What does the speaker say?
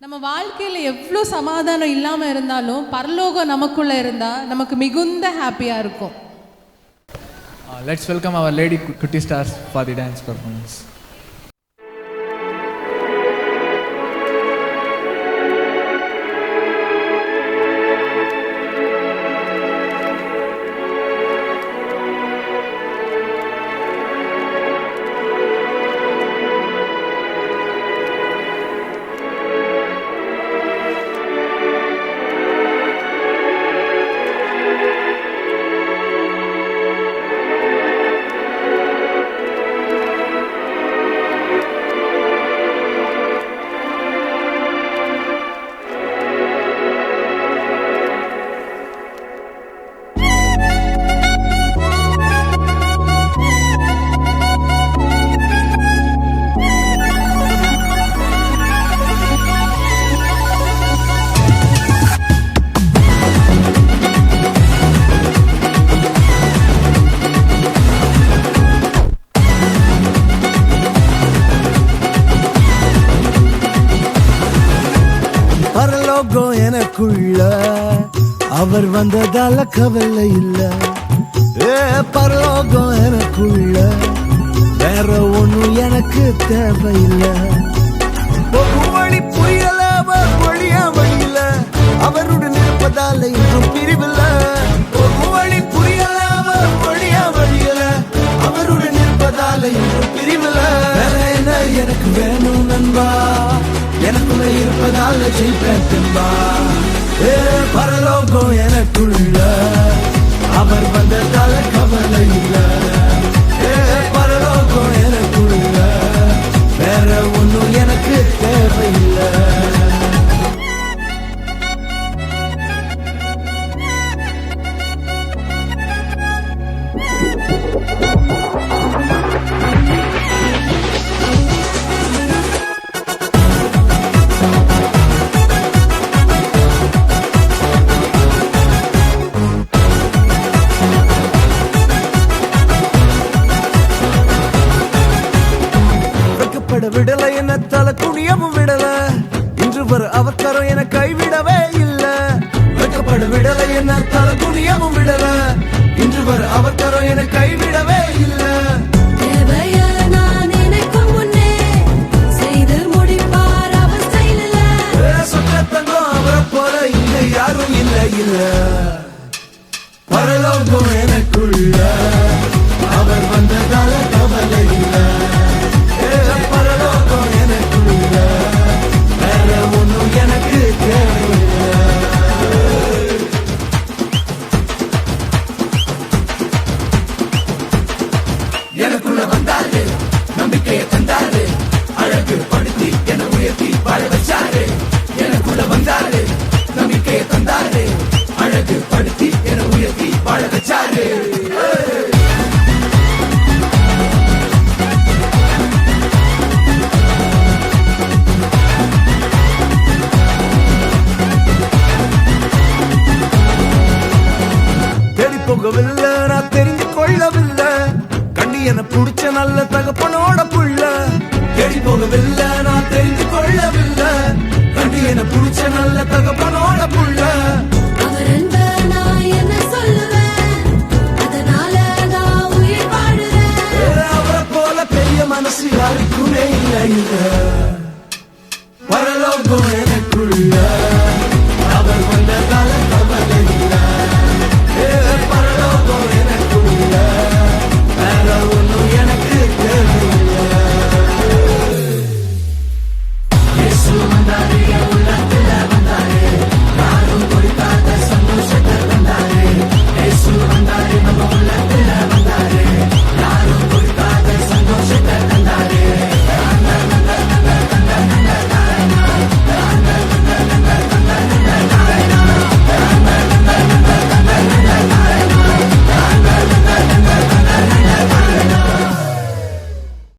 நம்ம வாழ்க்கையில் எவ்வளோ சமாதானம் இல்லாமல் இருந்தாலும் பரலோகம் நமக்குள்ளே இருந்தால் நமக்கு மிகுந்த ஹாப்பியாக இருக்கும். Let's welcome our lady Kutti stars for the dance performance. பரலோகம் எனக்குள்ள அவர் வந்ததால கவலை இல்ல. பரலோகம் எனக்குள்ள வேற ஒண்ணும் எனக்கு தேவையில்லை. வழி புரியல அவர் வழியா வழியில அவருடன் இருப்பதால இன்னும் பிரிவில்ல. வழி புரியல அவர் வழியா வழியில அவருடன் இருப்பதால இன்னும் பிரிவில்ல. வேற என்ன எனக்கு வேணும் நண்பா, எனக்குள்ள இருப்பதால ஜெயிப்பா. பரலோகம் எனக்குள்ள அவர் வந்ததால கவலை இல்ல. பரலோகம் எனக்குள்ள வேற ஒண்ணும் எனக்கு தேவையில்லை. விடல என்ன தலை குனியவும் விடல, இன்று வர அவர் கரம் என கைவிடவே இல்ல. வெட்கப்பட விடல என்ன தலை குனியவும் விடல, இன்று வர அவர் கரம் என கைவிடவே இல்ல. சொத்தங்கம் அவரை போல இங்க யாரும் இல்ல இல்ல. பரலோகம் எனக்குள்ள அவர் வந்ததால கவலை இல்ல. பரலோகம் எனக்குள்ள வேற ஒண்ணும் எனக்கு தேவையில்லை. எனக்குள்ள வந்தாரு, நம்பிக்கையை தந்தாரு, அழகு படுத்தி என உயர்த்தி வாழ வச்சாரு. எனக்குள்ள வந்தாரு, நம்பிக்கையை தந்தாரு, அழகு படுத்தி என உயர்த்தி வாழ வச்சாரு. போகவில்லை நான் தெரிந்து கொள்ளவில்லை, கண்ணி என புடிச்ச நல்ல தகப்பனோட புள்ள. தேடி போகவில்லை நான் தெரிந்து கொள்ளவில்லை, கண்ணி என புடிச்ச நல்ல தகப்பனோட புள்ள. அவரை போல பெரிய மனசு யாருக்குமே இல்லை. பரலோகம்